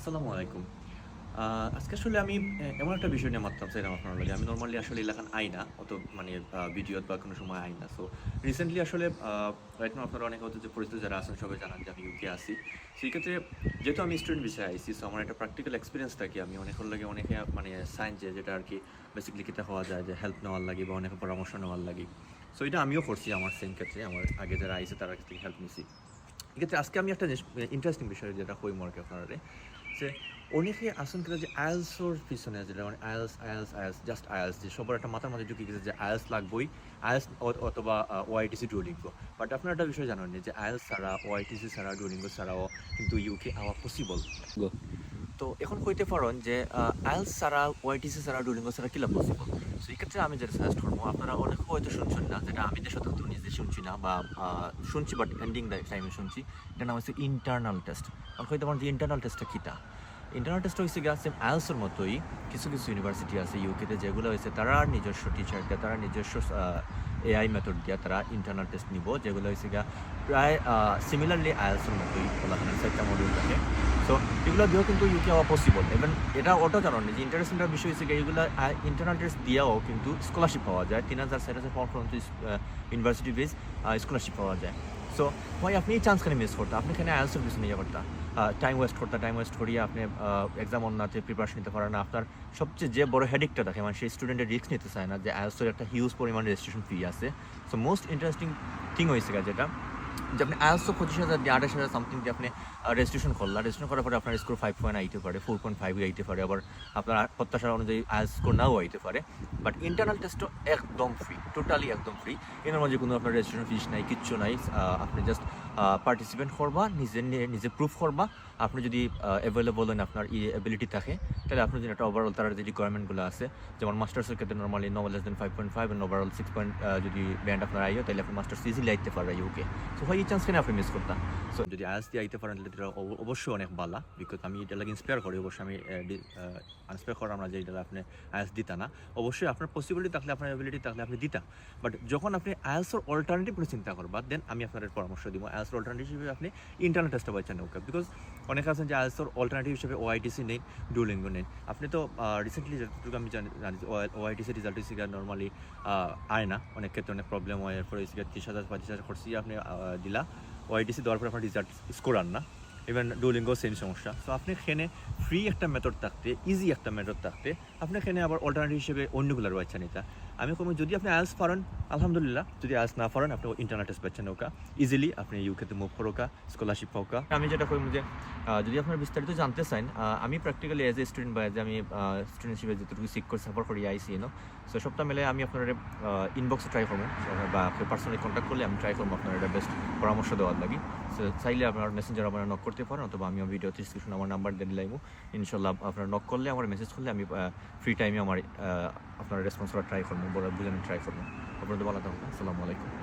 আসসালামু আলাইকুম। আজকে আসলে আমি এমন একটা বিষয় নিয়ে মাতলাম চাইলাম আপনার লগে। আমি নরমালি আসলে এলাকান আই না। অত মানে ভিডিওত বা কোনো সময় আই না। সো রিসেন্টলি আসলে রাইট নাও আপনারা অনেকে হয়তো যে পরিচিত যারা আছেন সবাই জানান যে আমি ইউকে আছি। সো এই ক্ষেত্রে যেহেতু আমি স্টুডেন্ট ভিসায় আইছি, সো আমার একটা প্র্যাকটিক্যাল এক্সপেরিয়েন্স থাকে। আমি অনেকের লগে অনেকে মানে সাইন যেটা আরকি বেসিক্যালি কিতা হওয়া যায় যে হেল্প নেওয়ার লাগি বা অনেকের পরামর্শ নেওয়ার লাগি। সো এটা আমিও করছি আমার সেম ক্ষেত্রে। আমার আগে যারা আইছে তার কাছ থেকে হেল্প নিছি। এক্ষেত্রে আজকে আমি একটা জিনিস ইন্টারেস্টিং বিষয় যেটা কইমো আরকি আপনারে যে অনেকে আছেন কিনা যে আইএলটিএস এর পিছনে যেটা মানে আইএলটিএস জাস্ট আইএলটিএস যে সবার একটা মাথার মধ্যে ঢুকে গেছে যে আইএলটিএস লাগবেই আইএলটিএস অথবা ওআইটিসি ডুওলিঙ্গো বাট আপনারা একটা বিষয় জানেন যে আইএলটিএস ছাড়া ওআইটিসি ছাড়া ডুওলিঙ্গো ছাড়াও কিন্তু ইউকে আওয়া পসিবল তো এখন কইতে পারেন যে আইএলটিএস ছাড়া ওআইটিসি ছাড়া ডুওলিঙ্গো ছাড়া কিলা পসিবল সো এই ক্ষেত্রে আমি যেটা সাজেস্ট করবো আপনারা অনেক হয়তো শুনছেন না যেটা আমি দেশে তো নিজে শুনছি না বা শুনছি বাট এন্ডিং টাইমে শুনছি এটা নাম হচ্ছে ইন্টারনাল টেস্ট এখন কইতে পারেন যে ইন্টারনাল টেস্টটা কিটা ইন্টারনাল টেস্ট হয়েছে গিয়ে সেম আইএলটিএসের মতোই কিছু কিছু ইউনিভার্সিটি আছে ইউকেতে যেগুলো হয়েছে তারা নিজস্ব টিচার দিয়ে তারা নিজস্ব এআই মেথড দিয়ে তারা ইন্টারনাল টেস্ট নিব যেগুলো হয়েছে গিয়া প্রায় সিমিলারলি আইএলটিএসের মতোই বলাখানের সাইডটা মডিউল থাকে সো এগুলো দিয়েও কিন্তু ইউকে হওয়া পসিবল ইভেন এটা ওটাও জানান যে ইন্টারেস্টিংটার বিষয় হচ্ছে গিয়ে এগুলো ইন্টারনাল টেস্ট দিয়েও কিন্তু স্কলারশিপ পাওয়া যায় 3,000 4,000 পাউন্ড পর্যন্ত ইউনিভার্সিটি বেস স্কলারশিপ পাওয়া যায় সো ভাই আপনি এই চান্সখানে মিস করতে আপনি এখানে আইএলটিএসের পিছনে ইয়ে করতে টাইম ওয়েস্ট করিয়ে আপনি এক্সাম অন্যতে প্রিপারেশন নিতে পারেন না আপনার সবচেয়ে যে বড় হেডিকটা দেখে মানে সেই স্টুডেন্টের রিস্ক নিতে চায় না যে আইএলটিএসের একটা হিউজ পরিমাণ রেজিস্ট্রেশন ফি আছে সো মোস্ট ইন্টারেস্টিং থিং হয়েছে যেটা যে আপনি আইএলটিএস 25,000 দিয়ে 28,000 সামথিং দিয়ে আপনি রেজিস্ট্রেশন করলেন রেজিস্ট্রেশন করার পরে আপনার স্কোর 5.8 আইতে পারে 4.5 আইতে পারে আবার আপনার প্রত্যাশা অনুযায়ী আইএলটিএস স্কোর নাও আইতে পারে বাট ইন্টারনাল টেস্টও একদম ফ্রি টোটালি একদম ফ্রি এর মাঝে কোনো আপনার রেজিস্ট্রেশন ফিস নাই কিচ্ছু নাই আপনি জাস্ট পার্টিসিপেন্ট করবা নিজে প্রুফ করবা আপনি যদি অ্যাভেলেবল হন আপনার এবিলিটি থাকে তাহলে আপনি যদি একটা ওভারঅল তার যে রিকোয়ারমেন্টগুলো আছে যেমন মাস্টার্সের ক্ষেত্রে normally no less than 5.5 and overall 6 point যদি ব্যান্ড আপনার আইও তাহলে আপনি মাস্টার্স ইজিলি আইতে পারবেন ইউকে সো হয় এই চান্স কেন আপনি মিস করতাম সো যদি আইএলটিএস দিয়ে আইতে পারেন তাহলে এটা অবশ্যই অনেক ভালো বিকজ আমি এটা লাগে ইন্সপায়ার করি অবশ্যই আমি ইন্সপায়ার করা আমরা যে এটা আপনি আইএলটিএস দিতা না অবশ্যই আপনার পসিবিলিটি থাকলে আপনার এবিলিটি থাকলে আপনি দিতা বাট যখন আপনি আইএলটিএসের অল্টারনেটিভ কোনো চিন্তা করবা দেন আমি আপনার পরামর্শ দিব আইএলটিএসের অল্টারনেটিভ হিসেবে আপনি ইন্টারনাল টেস্টটা পাচ্ছেন ওকে বিকজ অনেকে আছেন যে আইএলটিএসের অল্টারনেটিভ হিসেবে ওআইটিসি নেই ডুওলিঙ্গো নেই আপনি তো রিসেন্টলি যতটুকু আমি জানি ওআইটিসি রেজাল্ট হয়েছে নর্মালি আয় না অনেক ক্ষেত্রে অনেক প্রবলেম হয় এরপরে হয়েছে 30,000 25,000 খরচি আপনি দিলা ওআইটিসি দেওয়ার পরে আপনার রেজাল্ট স্কোর আন না ইভেন ডুওলিঙ্গো সেম সমস্যা সো আপনি এখানে ফ্রি একটা মেথড থাকতে ইজি একটা মেথড থাকতে আপনি এখানে আবার অল্টারনেটিভ হিসেবে অন্যগুলোর বাচ্চা নিতে আমি কোনো যদি আপনি আইএলটিএস পারেন আলহামদুলিল্লাহ যদি আইএলটিএস না পারেন আপনি ইন্টারনাল টেস্ট পাচ্ছেন ওকা ইজিলি আপনি ইউকেতে মুভ করোকা স্কলারশিপ পাওকা আমি যেটা করি যে যদি আপনার বিস্তারিত জানতে চান আমি প্র্যাকটিক্যালি এজ এ স্টুডেন্ট বা যে আমি স্টুডেন্ট হিসেবে যেটুকু সিক করে সাফার করি আইসি সো সবটা মিলে আমি আপনার ইনবক্সে ট্রাই করবো বা আপনি পার্সোনালি কন্ট্যাক্ট করলে আমি ট্রাই করবো আপনার এটা বেস্ট পরামর্শ দেওয়ার লাগি সো চাইলে আপনার মেসেঞ্জার আপনারা নক করতে পারেন অথবা আমি ভিডিও ডিসক্রিপশন আমার নাম্বার দিয়ে দিলাম ইনশাল্লাহ আপনারা নক করলে আমার মেসেজ করলে আমি ফ্রি টাইমে আমার আপনার রেসপন্স করা ট্রাই করবো বোঝানোর ট্রাই করবো আপনাদের ভালো থাকবেন আসসালামু আলাইকুম